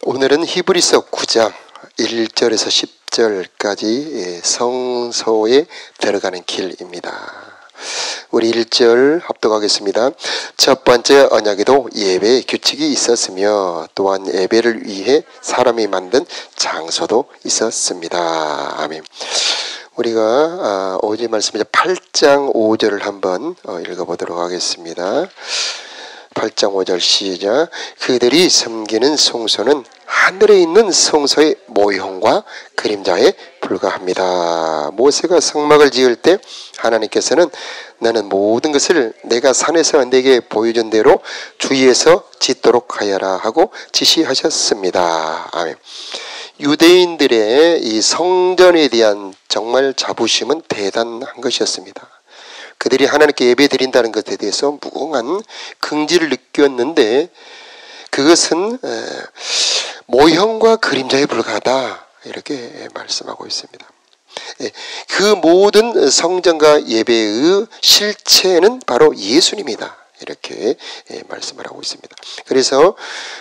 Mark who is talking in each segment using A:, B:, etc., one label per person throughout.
A: 오늘은 히브리서 9장 1절에서 10절까지 성소에 들어가는 길입니다. 우리 1절 합독하겠습니다. 첫 번째 언약에도 예배의 규칙이 있었으며 또한 예배를 위해 사람이 만든 장소도 있었습니다. 아멘. 우리가 오늘 말씀이죠. 8장 5절을 한번 읽어보도록 하겠습니다. 8장 5절 시작. 그들이 섬기는 성소는 하늘에 있는 성소의 모형과 그림자에 불과합니다. 모세가 성막을 지을 때 하나님께서는 너는 모든 것을 내가 산에서 내게 보여준 대로 주위에서 짓도록 하여라 하고 지시하셨습니다. 아멘. 유대인들의 이 성전에 대한 정말 자부심은 대단한 것이었습니다. 그들이 하나님께 예배 드린다는 것에 대해서 무궁한 긍지를 느꼈는데 그것은 모형과 그림자에 불과하다 이렇게 말씀하고 있습니다. 그 모든 성전과 예배의 실체는 바로 예수님이다 이렇게 말씀을 하고 있습니다. 그래서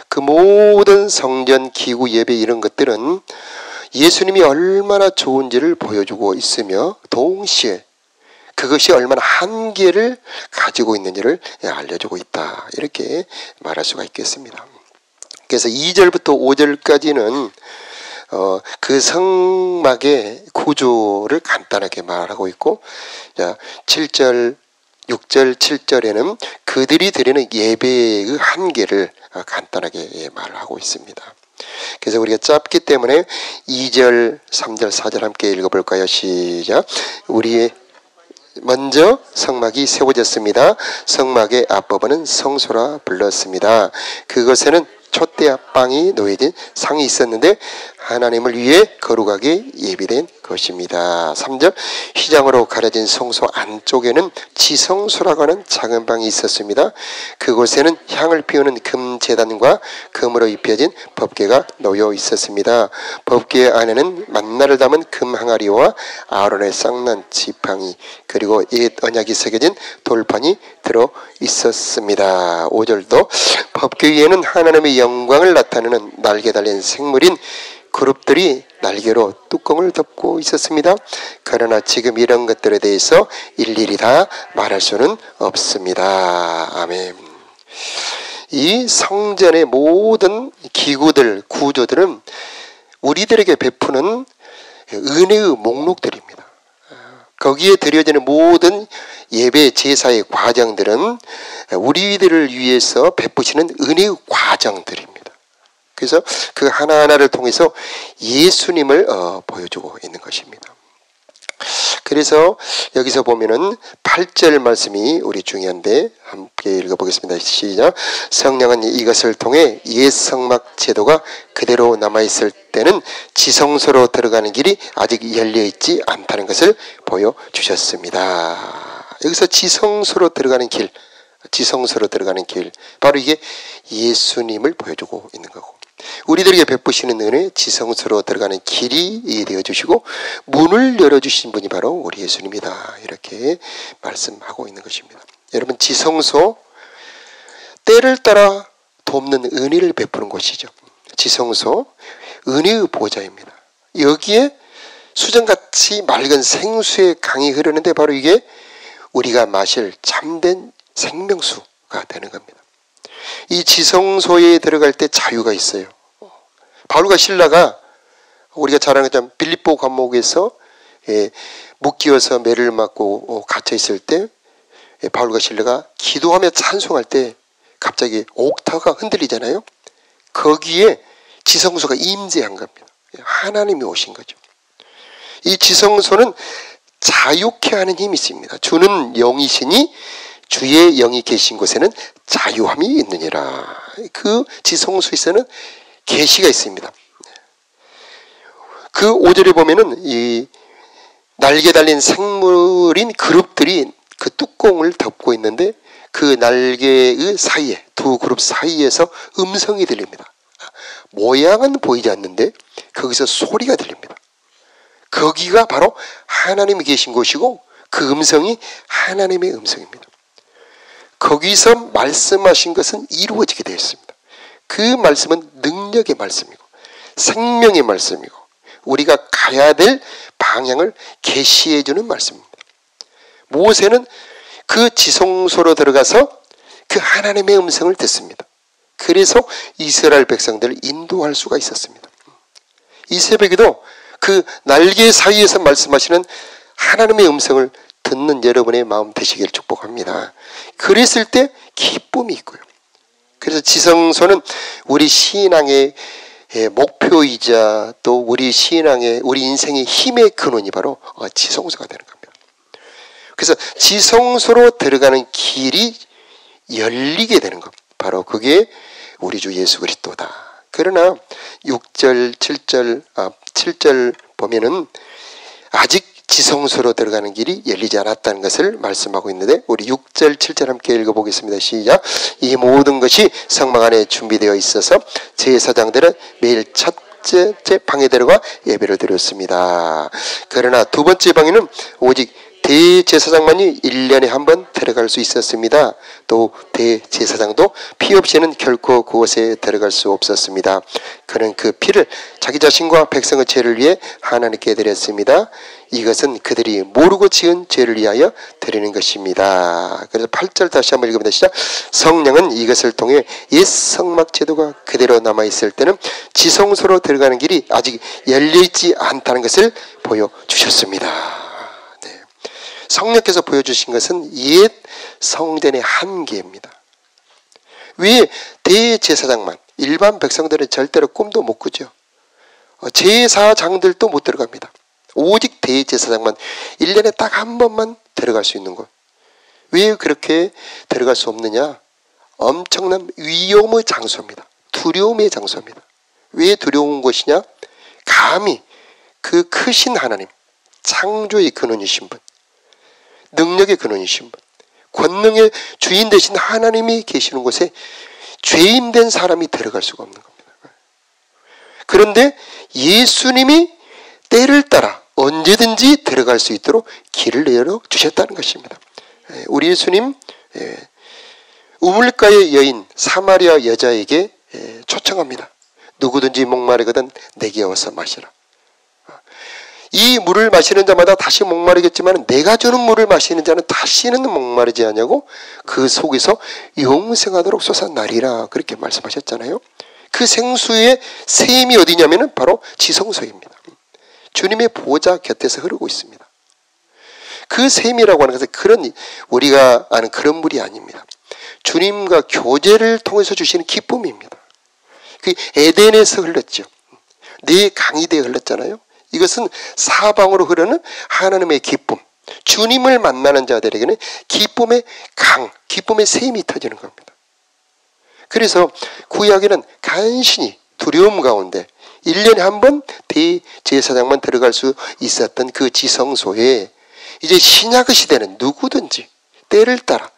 A: 그 모든 성전 기구 예배 이런 것들은 예수님이 얼마나 좋은지를 보여주고 있으며 동시에 그것이 얼마나 한계를 가지고 있는지를 알려주고 있다 이렇게 말할 수가 있겠습니다. 그래서 2절부터 5절까지는 그 성막의 구조를 간단하게 말하고 있고 7절, 6절, 7절에는 그들이 드리는 예배의 한계를 간단하게 말을 하고 있습니다. 그래서 우리가 짧기 때문에 2절, 3절, 4절 함께 읽어볼까요? 시작. 우리의 먼저 성막이 세워졌습니다. 성막의 앞부분은 성소라 불렀습니다. 그것에는 촛대 빵이 놓여진 상이 있었는데 하나님을 위해 거룩하게 예비된 것입니다. 3절 휘장으로 가려진 성소 안쪽에는 지성소라고 하는 작은 방이 있었습니다. 그곳에는 향을 피우는 금제단과 금으로 입혀진 법궤가 놓여 있었습니다. 법궤 안에는 만나를 담은 금항아리와 아론의 쌍난 지팡이 그리고 옛 언약이 새겨진 돌판이 들어 있었습니다. 5절도 법궤 위에는 하나님의 영광을 나타내는 날개 달린 생물인 그룹들이 날개로 뚜껑을 덮고 있었습니다. 그러나 지금 이런 것들에 대해서 일일이 다 말할 수는 없습니다. 아멘. 이 성전의 모든 기구들, 구조들은 우리들에게 베푸는 은혜의 목록들입니다. 거기에 드려지는 모든 예배 제사의 과정들은 우리들을 위해서 베푸시는 은혜의 과정들입니다. 그래서 그 하나하나를 통해서 예수님을 보여주고 있는 것입니다. 그래서 여기서 보면은 8절 말씀이 우리 중요한데 함께 읽어보겠습니다. 시작. 성령은 이것을 통해 옛 성막 제도가 그대로 남아있을 때는 지성소로 들어가는 길이 아직 열려있지 않다는 것을 보여주셨습니다. 여기서 지성소로 들어가는 길, 지성소로 들어가는 길, 바로 이게 예수님을 보여주고 있는 거고 우리들에게 베푸시는 은혜 지성소로 들어가는 길이 되어주시고 문을 열어주신 분이 바로 우리 예수님이다 이렇게 말씀하고 있는 것입니다. 여러분 지성소 때를 따라 돕는 은혜를 베푸는 곳이죠. 지성소 은혜의 보좌입니다. 여기에 수정같이 맑은 생수의 강이 흐르는데 바로 이게 우리가 마실 참된 생명수가 되는 겁니다. 이 지성소에 들어갈 때 자유가 있어요. 바울과 실라가 우리가 잘 아는 것처럼 빌립보 감옥에서 묶여서 매를 맞고 갇혀 있을 때 바울과 실라가 기도하며 찬송할 때 갑자기 옥타가 흔들리잖아요. 거기에 지성소가 임재한 겁니다. 하나님이 오신 거죠. 이 지성소는 자유케 하는 힘이 있습니다. 주는 영이시니 주의 영이 계신 곳에는 자유함이 있느니라. 그 지성소에서는 계시가 있습니다. 그 5절에 보면은 이 날개 달린 생물인 그룹들이 그 뚜껑을 덮고 있는데 그 날개의 사이에 두 그룹 사이에서 음성이 들립니다. 모양은 보이지 않는데 거기서 소리가 들립니다. 거기가 바로 하나님이 계신 곳이고 그 음성이 하나님의 음성입니다. 거기서 말씀하신 것은 이루어지게 되어 있습니다. 그 말씀은 능력 능력의 말씀이고 생명의 말씀이고 우리가 가야 될 방향을 계시해 주는 말씀입니다. 모세는 그 지성소로 들어가서 그 하나님의 음성을 듣습니다. 그래서 이스라엘 백성들을 인도할 수가 있었습니다. 이 새벽에도 그 날개 사이에서 말씀하시는 하나님의 음성을 듣는 여러분의 마음 되시기를 축복합니다. 그랬을 때 기쁨이 있고요. 그래서 지성소는 우리 신앙의 목표이자 또 우리 신앙의 우리 인생의 힘의 근원이 바로 지성소가 되는 겁니다. 그래서 지성소로 들어가는 길이 열리게 되는 것. 바로 그게 우리 주 예수 그리스도다. 그러나 6절, 7절 보면은 아직 지성소로 들어가는 길이 열리지 않았다는 것을 말씀하고 있는데 우리 6절, 7절 함께 읽어보겠습니다. 시작. 이 모든 것이 성막 안에 준비되어 있어서 제사장들은 매일 첫째 방에 들어가 예배를 드렸습니다. 그러나 두 번째 방에는 오직 대제사장만이 1년에 한 번 들어갈 수 있었습니다. 또 대제사장도 피 없이는 결코 그곳에 들어갈 수 없었습니다. 그는 그 피를 자기 자신과 백성의 죄를 위해 하나님께 드렸습니다. 이것은 그들이 모르고 지은 죄를 위하여 드리는 것입니다. 그래서 8절 다시 한번 읽어봅니다. 시작. 성령은 이것을 통해 옛 성막 제도가 그대로 남아있을 때는 지성소로 들어가는 길이 아직 열려있지 않다는 것을 보여주셨습니다. 성령께서 보여주신 것은 옛 성전의 한계입니다. 왜 대제사장만, 일반 백성들은 절대로 꿈도 못 꾸죠. 제사장들도 못 들어갑니다. 오직 대제사장만 1년에 딱 한 번만 들어갈 수 있는 것. 왜 그렇게 들어갈 수 없느냐? 엄청난 위험의 장소입니다. 두려움의 장소입니다. 왜 두려운 것이냐? 감히 그 크신 하나님, 창조의 근원이신 분, 능력의 근원이신 분, 권능의 주인 되신 하나님이 계시는 곳에 죄인된 사람이 들어갈 수가 없는 겁니다. 그런데 예수님이 때를 따라 언제든지 들어갈 수 있도록 길을 열어주셨다는 것입니다. 우리 예수님 우물가의 여인 사마리아 여자에게 초청합니다. 누구든지 목마르거든 내게 와서 마시라. 이 물을 마시는 자마다 다시 목마르겠지만 내가 주는 물을 마시는 자는 다시는 목마르지 않냐고 그 속에서 영생하도록 솟아나리라 그렇게 말씀하셨잖아요. 그 생수의 샘이 어디냐면 바로 지성소입니다. 주님의 보호자 곁에서 흐르고 있습니다. 그 샘이라고 하는 것은 그런 우리가 아는 그런 물이 아닙니다. 주님과 교제를 통해서 주시는 기쁨입니다. 그 에덴에서 흘렀죠. 네 강이 되어 흘렀잖아요. 이것은 사방으로 흐르는 하나님의 기쁨, 주님을 만나는 자들에게는 기쁨의 강, 기쁨의 샘이 터지는 겁니다. 그래서 구약에는 간신히 두려움 가운데 1년에 한 번 대제사장만 들어갈 수 있었던 그 지성소에 이제 신약의 시대는 누구든지 때를 따라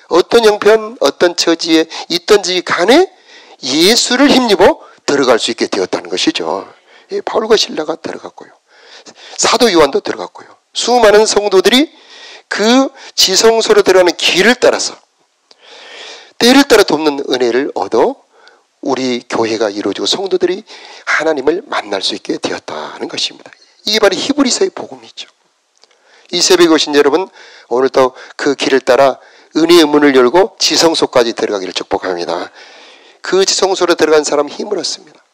A: 어떤 형편, 어떤 처지에 있든지 간에 예수를 힘입어 들어갈 수 있게 되었다는 것이죠. 바울과 실라가 들어갔고요. 사도 요한도 들어갔고요. 수많은 성도들이 그 지성소로 들어가는 길을 따라서 때를 따라 돕는 은혜를 얻어 우리 교회가 이루어지고 성도들이 하나님을 만날 수 있게 되었다는 것입니다. 이게 바로 히브리서의 복음이죠. 이 새벽에 오신 여러분, 오늘도 그 길을 따라 은혜의 문을 열고 지성소까지 들어가기를 축복합니다. 그 지성소로 들어간 사람 힘을 얻습니다.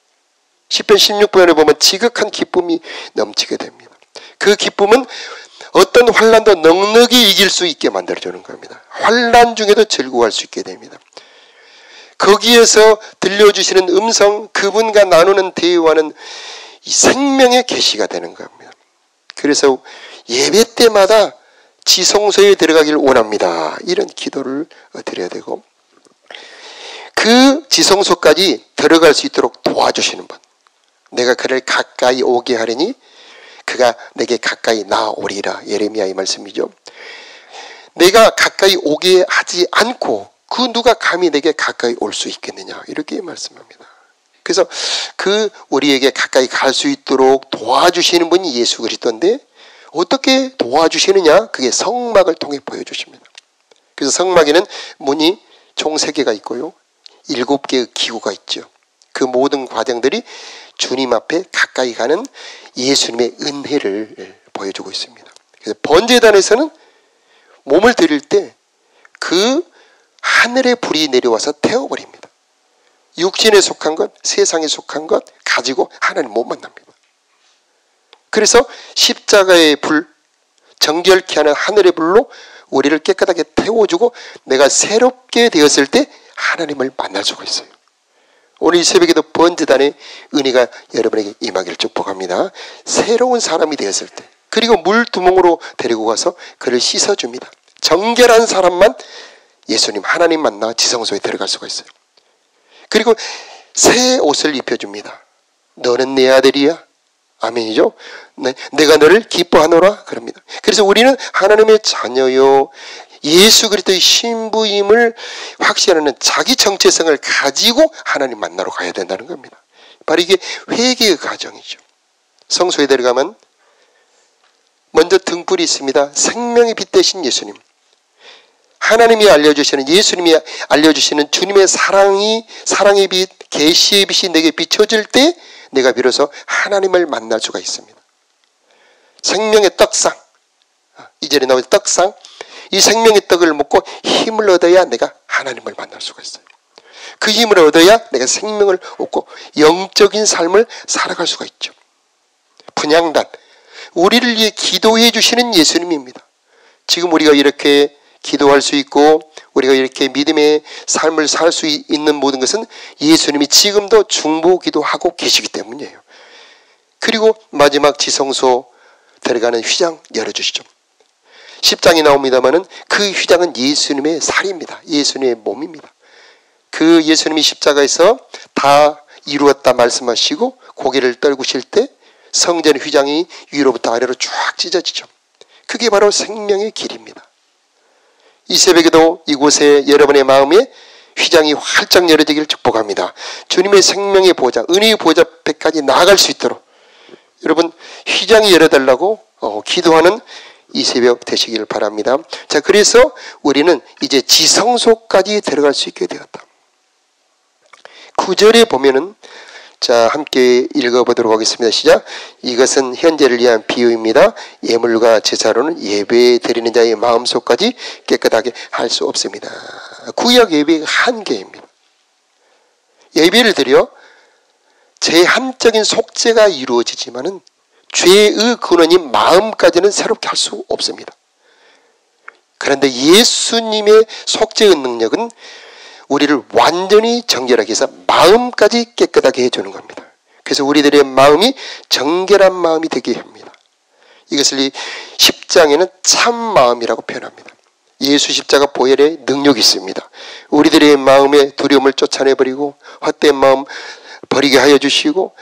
A: 시편 16편에 보면 지극한 기쁨이 넘치게 됩니다. 그 기쁨은 어떤 환난도 넉넉히 이길 수 있게 만들어주는 겁니다. 환난 중에도 즐거워할 수 있게 됩니다. 거기에서 들려주시는 음성, 그분과 나누는 대화는 생명의 계시가 되는 겁니다. 그래서 예배 때마다 지성소에 들어가길 원합니다. 이런 기도를 드려야 되고 그 지성소까지 들어갈 수 있도록 도와주시는 분, 내가 그를 가까이 오게 하려니 그가 내게 가까이 나오리라. 예레미야의 말씀이죠. 내가 가까이 오게 하지 않고 그 누가 감히 내게 가까이 올 수 있겠느냐 이렇게 말씀합니다. 그래서 그 우리에게 가까이 갈 수 있도록 도와주시는 분이 예수 그리스도인데 어떻게 도와주시느냐? 그게 성막을 통해 보여주십니다. 그래서 성막에는 문이 총 3개가 있고요. 7개의 기구가 있죠. 그 모든 과정들이 주님 앞에 가까이 가는 예수님의 은혜를 보여주고 있습니다. 그래서 번제단에서는 몸을 드릴 때 그 하늘의 불이 내려와서 태워버립니다. 육신에 속한 것, 세상에 속한 것 가지고 하나님 못 만납니다. 그래서 십자가의 불, 정결케 하는 하늘의 불로 우리를 깨끗하게 태워주고 내가 새롭게 되었을 때 하나님을 만날 수가 있어요. 오늘 이 새벽에도 번제단의 은혜가 여러분에게 임하기를 축복합니다. 새로운 사람이 되었을 때, 그리고 물두멍으로 데리고 가서 그를 씻어줍니다. 정결한 사람만 예수님 하나님 만나 지성소에 들어갈 수가 있어요. 그리고 새 옷을 입혀줍니다. 너는 내 아들이야. 아멘이죠. 네, 내가 너를 기뻐하노라 그럽니다. 그래서 우리는 하나님의 자녀요, 예수 그리스도의 신부임을 확신하는 자기 정체성을 가지고 하나님 만나러 가야 된다는 겁니다. 바로 이게 회개의 과정이죠. 성소에 들어가면 먼저 등불이 있습니다. 생명의 빛 되신 예수님, 하나님이 알려주시는, 예수님이 알려주시는 주님의 사랑의 빛, 계시의 빛이 내게 비춰질 때 내가 비로소 하나님을 만날 수가 있습니다. 생명의 떡상, 이전에 나온 떡상, 이 생명의 떡을 먹고 힘을 얻어야 내가 하나님을 만날 수가 있어요. 그 힘을 얻어야 내가 생명을 얻고 영적인 삶을 살아갈 수가 있죠. 분향단, 우리를 위해 기도해 주시는 예수님입니다. 지금 우리가 이렇게 기도할 수 있고 우리가 이렇게 믿음의 삶을 살 수 있는 모든 것은 예수님이 지금도 중보기도 하고 계시기 때문이에요. 그리고 마지막 지성소 들어가는 휘장 열어주시죠. 10장이 나옵니다마는 그 휘장은 예수님의 살입니다. 예수님의 몸입니다. 그 예수님이 십자가에서 다 이루었다 말씀하시고 고개를 떨구실 때 성전 휘장이 위로부터 아래로 쫙 찢어지죠. 그게 바로 생명의 길입니다. 이 새벽에도 이곳에 여러분의 마음에 휘장이 활짝 열어지기를 축복합니다. 주님의 생명의 보좌, 은혜의 보좌 앞에까지 나아갈 수 있도록 여러분 휘장이 열어달라고 기도하는 이 새벽 되시기를 바랍니다. 자, 그래서 우리는 이제 지성소까지 들어갈 수 있게 되었다. 9절에 보면은, 자, 함께 읽어보도록 하겠습니다. 시작. 이것은 현재를 위한 비유입니다. 예물과 제사로는 예배 드리는 자의 마음속까지 깨끗하게 할 수 없습니다. 구약 예배가 한계입니다. 예배를 드려 제한적인 속죄가 이루어지지만은 죄의 근원인 마음까지는 새롭게 할 수 없습니다. 그런데 예수님의 속죄의 능력은 우리를 완전히 정결하게 해서 마음까지 깨끗하게 해주는 겁니다. 그래서 우리들의 마음이 정결한 마음이 되게 합니다. 이것을 이 10장에는 참 마음이라고 표현합니다. 예수 십자가 보혈의 능력이 있습니다. 우리들의 마음의 두려움을 쫓아내버리고 헛된 마음 버리게 하여 주시고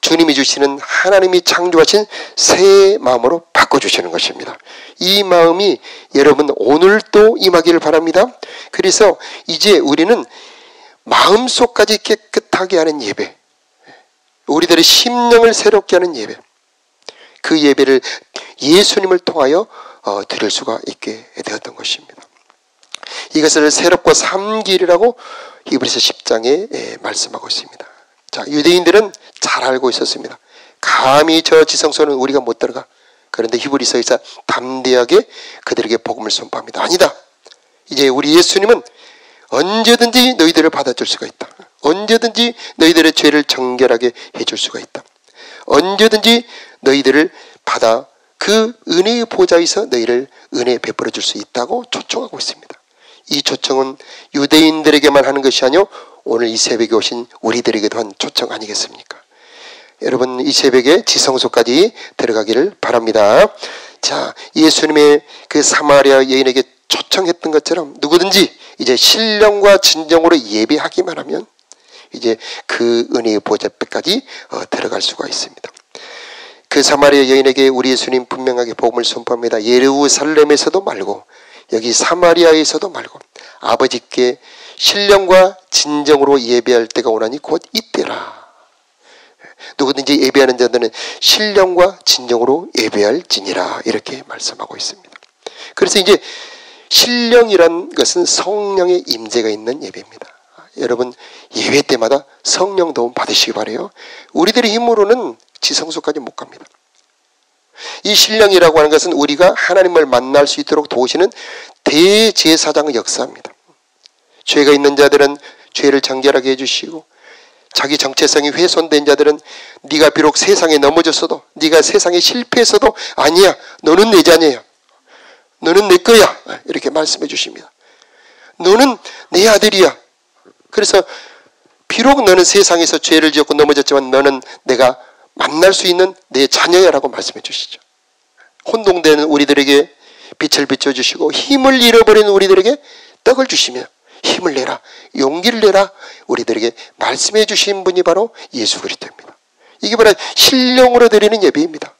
A: 주님이 주시는 하나님이 창조하신 새 마음으로 바꿔주시는 것입니다. 이 마음이 여러분 오늘도 임하기를 바랍니다. 그래서 이제 우리는 마음속까지 깨끗하게 하는 예배, 우리들의 심령을 새롭게 하는 예배, 그 예배를 예수님을 통하여 드릴 수가 있게 되었던 것입니다. 이것을 새롭고 삼길이라고 히브리서 10장에 말씀하고 있습니다. 자, 유대인들은 잘 알고 있었습니다. 감히 저 지성소는 우리가 못 들어가. 그런데 히브리서에서 담대하게 그들에게 복음을 선포합니다. 아니다. 이제 우리 예수님은 언제든지 너희들을 받아줄 수가 있다. 언제든지 너희들의 죄를 정결하게 해줄 수가 있다. 언제든지 너희들을 받아 그 은혜의 보좌에서 너희를 은혜 베풀어 줄 수 있다고 초청하고 있습니다. 이 초청은 유대인들에게만 하는 것이 아니요 오늘 이 새벽에 오신 우리들에게도 한 초청 아니겠습니까? 여러분 이 새벽에 지성소까지 들어가기를 바랍니다. 자, 예수님의 그 사마리아 여인에게 초청했던 것처럼 누구든지 이제 신령과 진정으로 예배하기만 하면 이제 그 은혜의 보좌까지 들어갈 수가 있습니다. 그 사마리아 여인에게 우리 예수님 분명하게 복음을 선포합니다. 예루살렘에서도 말고 여기 사마리아에서도 말고 아버지께 신령과 진정으로 예배할 때가 오나니 곧 이때라. 누구든지 예배하는 자들은 신령과 진정으로 예배할지니라 이렇게 말씀하고 있습니다. 그래서 이제 신령이란 것은 성령의 임재가 있는 예배입니다. 여러분 예배 때마다 성령 도움 받으시기 바라요. 우리들의 힘으로는 지성소까지 못 갑니다. 이 신령이라고 하는 것은 우리가 하나님을 만날 수 있도록 도우시는 대제사장의 역사입니다. 죄가 있는 자들은 죄를 정결하게 해주시고, 자기 정체성이 훼손된 자들은 네가 비록 세상에 넘어졌어도, 네가 세상에 실패했어도 아니야, 너는 내 자녀야, 너는 내 거야, 이렇게 말씀해 주십니다. 너는 내 아들이야. 그래서 비록 너는 세상에서 죄를 지었고 넘어졌지만 너는 내가 만날 수 있는 내 자녀야라고 말씀해 주시죠. 혼동되는 우리들에게 빛을 비춰주시고, 힘을 잃어버리는 우리들에게 떡을 주시며 힘을 내라, 용기를 내라 우리들에게 말씀해 주신 분이 바로 예수 그리스도입니다. 이게 바로 신령으로 드리는 예배입니다.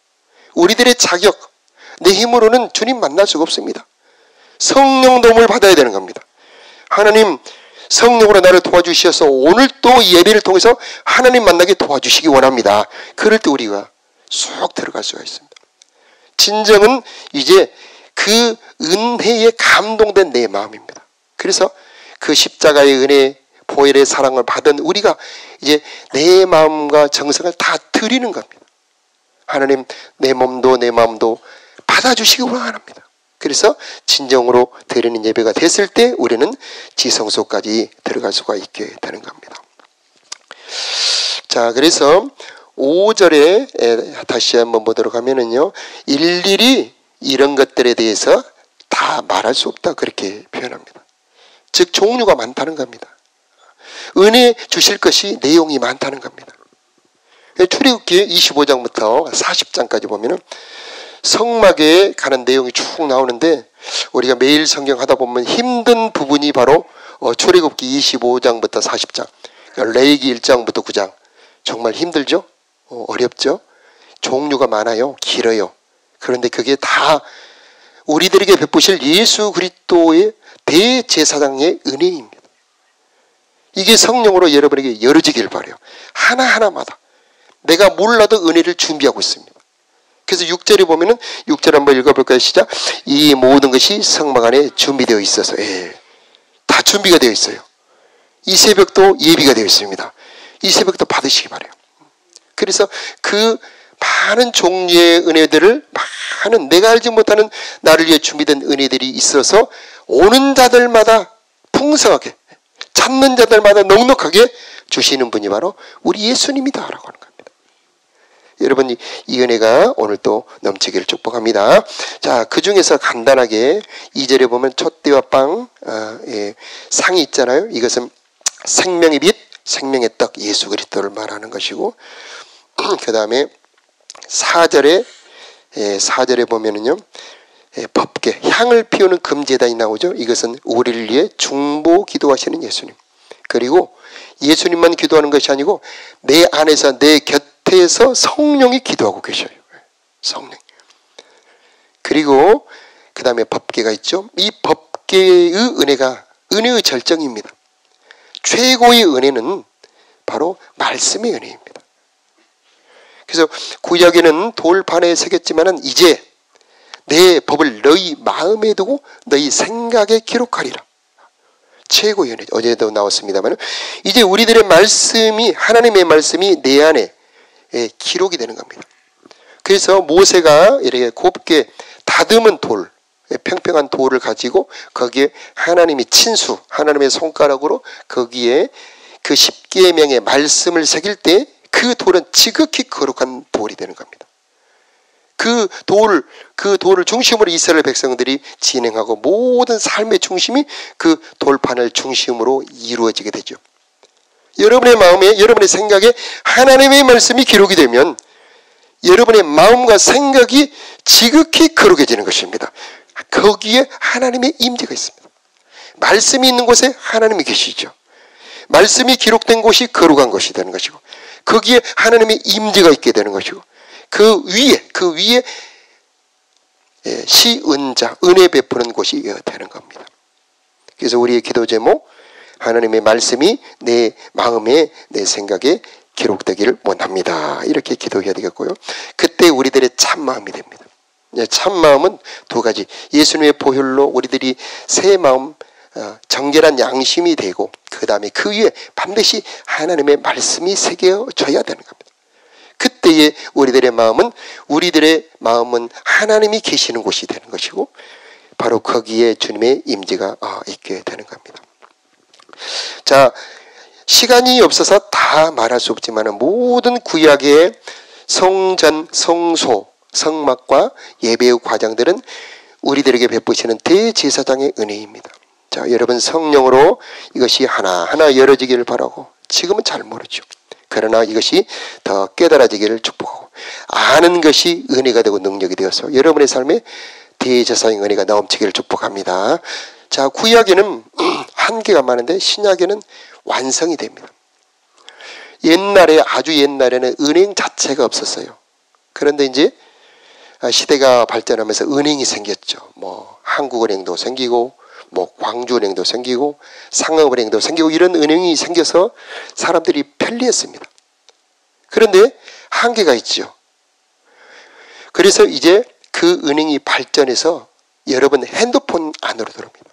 A: 우리들의 자격, 내 힘으로는 주님 만날 수가 없습니다. 성령 도움을 받아야 되는 겁니다. 하나님 성령으로 나를 도와주셔서 오늘 또 예배를 통해서 하나님 만나게 도와주시기 원합니다. 그럴 때 우리가 쑥 들어갈 수가 있습니다. 진정은 이제 그 은혜에 감동된 내 마음입니다. 그래서 그 십자가의 은혜, 보혈의 사랑을 받은 우리가 이제 내 마음과 정성을 다 드리는 겁니다. 하나님 내 몸도 내 마음도 받아주시기 원합니다. 그래서 진정으로 드리는 예배가 됐을 때 우리는 지성소까지 들어갈 수가 있게 되는 겁니다. 자, 그래서 5절에 다시 한번 보도록 하면은요, 일일이 이런 것들에 대해서 다 말할 수 없다, 그렇게 표현합니다. 즉 종류가 많다는 겁니다. 은혜 주실 것이 내용이 많다는 겁니다. 출애굽기 25장부터 40장까지 보면은 성막에 가는 내용이 쭉 나오는데, 우리가 매일 성경 하다 보면 힘든 부분이 바로 출애굽기 25장부터 40장, 레위기 1장부터 9장. 정말 힘들죠? 어렵죠? 종류가 많아요. 길어요. 그런데 그게 다 우리들에게 베푸실 예수 그리스도의 대제사장의 은혜입니다. 이게 성령으로 여러분에게 열어지길 바라요. 하나하나마다 내가 몰라도 은혜를 준비하고 있습니다. 그래서 6절에 보면은, 6절 한번 읽어볼까요? 시작. 이 모든 것이 성막 안에 준비되어 있어서, 다 준비가 되어 있어요. 이 새벽도 예비가 되어 있습니다. 이 새벽도 받으시기 바라요. 그래서 그 많은 종류의 은혜들을, 많은 내가 알지 못하는 나를 위해 준비된 은혜들이 있어서 오는 자들마다 풍성하게, 찾는 자들마다 넉넉하게 주시는 분이 바로 우리 예수님이다라고 하는 겁니다. 여러분, 이 은혜가 오늘 또 넘치기를 축복합니다. 자, 그 중에서 간단하게 2절에 보면 촛대와 빵, 상이 있잖아요. 이것은 생명의 빛, 생명의 떡, 예수 그리스도를 말하는 것이고, 그 다음에 4절에 보면은요, 법궤, 향을 피우는 금제단이 나오죠. 이것은 우리를 위해 중보 기도하시는 예수님. 그리고 예수님만 기도하는 것이 아니고 내 안에서, 내 곁에서 성령이 기도하고 계셔요. 성령. 그리고 그 다음에 법궤가 있죠. 이 법궤의 은혜가 은혜의 절정입니다. 최고의 은혜는 바로 말씀의 은혜입니다. 그래서 구약에는 돌판에 새겼지만은 이제 내 법을 너희 마음에 두고 너희 생각에 기록하리라. 최고의 은혜. 어제도 나왔습니다만 이제 우리들의 말씀이, 하나님의 말씀이 내 안에 기록이 되는 겁니다. 그래서 모세가 이렇게 곱게 다듬은 돌, 평평한 돌을 가지고 거기에 하나님이 친수, 하나님의 손가락으로 거기에 그 십계명의 말씀을 새길 때 그 돌은 지극히 거룩한 돌이 되는 겁니다. 그 돌을 중심으로 이스라엘 백성들이 진행하고 모든 삶의 중심이 그 돌판을 중심으로 이루어지게 되죠. 여러분의 마음에, 여러분의 생각에 하나님의 말씀이 기록이 되면 여러분의 마음과 생각이 지극히 거룩해지는 것입니다. 거기에 하나님의 임재가 있습니다. 말씀이 있는 곳에 하나님이 계시죠. 말씀이 기록된 곳이 거룩한 것이 되는 것이고, 거기에 하나님의 임재가 있게 되는 것이고, 그 위에 시은자, 은혜 베푸는 곳이 되는 겁니다. 그래서 우리의 기도 제목, 하나님의 말씀이 내 마음에, 내 생각에 기록되기를 원합니다. 이렇게 기도해야 되겠고요. 그때 우리들의 참마음이 됩니다. 참마음은 두 가지. 예수님의 보혈로 우리들이 새 마음, 정결한 양심이 되고 그 다음에 그 위에 반드시 하나님의 말씀이 새겨져야 되는 겁니다. 그때에 우리들의 마음은 하나님이 계시는 곳이 되는 것이고 바로 거기에 주님의 임재가 있게 되는 겁니다. 자, 시간이 없어서 다 말할 수 없지만 모든 구약의 성전, 성소, 성막과 예배의 과정들은 우리들에게 베푸시는 대제사장의 은혜입니다. 자, 여러분 성령으로 이것이 하나하나 열어지기를 바라고 지금은 잘 모르죠. 그러나 이것이 더 깨달아지기를 축복하고 아는 것이 은혜가 되고 능력이 되어서 여러분의 삶에 대제사장의 은혜가 넘치기를 축복합니다. 자, 구약에는 한계가 많은데 신약에는 완성이 됩니다. 아주 옛날에는 은행 자체가 없었어요. 그런데 이제 시대가 발전하면서 은행이 생겼죠. 한국은행도 생기고 광주은행도 생기고 상업은행도 생기고 이런 은행이 생겨서 사람들이 편리했습니다. 그런데 한계가 있죠. 그래서 이제 그 은행이 발전해서 여러분 핸드폰 안으로 들어옵니다.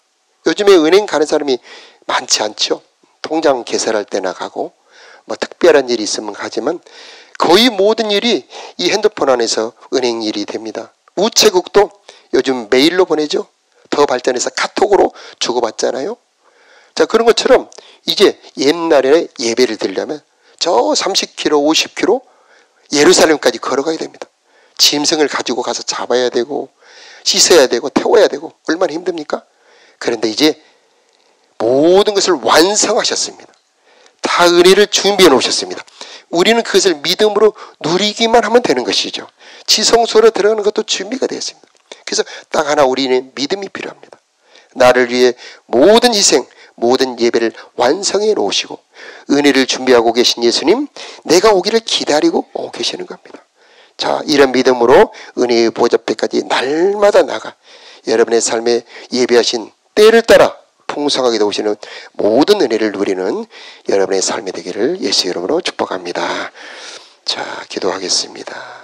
A: 요즘에 은행 가는 사람이 많지 않죠. 통장 개설할 때나 가고 특별한 일이 있으면 가지만 거의 모든 일이 이 핸드폰 안에서 은행 일이 됩니다. 우체국도 요즘 메일로 보내죠. 더 발전해서 카톡으로 주고받잖아요. 자, 그런 것처럼 이제 옛날에 예배를 드리려면 저 30km, 50km 예루살렘까지 걸어가야 됩니다. 짐승을 가지고 가서 잡아야 되고 씻어야 되고 태워야 되고 얼마나 힘듭니까? 그런데 이제 모든 것을 완성하셨습니다. 다 은혜를 준비해 놓으셨습니다. 우리는 그것을 믿음으로 누리기만 하면 되는 것이죠. 지성소로 들어가는 것도 준비가 되었습니다. 그래서 딱 하나 우리는 믿음이 필요합니다. 나를 위해 모든 희생, 모든 예배를 완성해 놓으시고 은혜를 준비하고 계신 예수님, 내가 오기를 기다리고 계시는 겁니다. 자, 이런 믿음으로 은혜의 보좌앞에까지 날마다 나가 여러분의 삶에 예배하신 때를 따라 풍성하게 도우시는 모든 은혜를 누리는 여러분의 삶이 되기를 예수 이름으로 축복합니다. 자, 기도하겠습니다.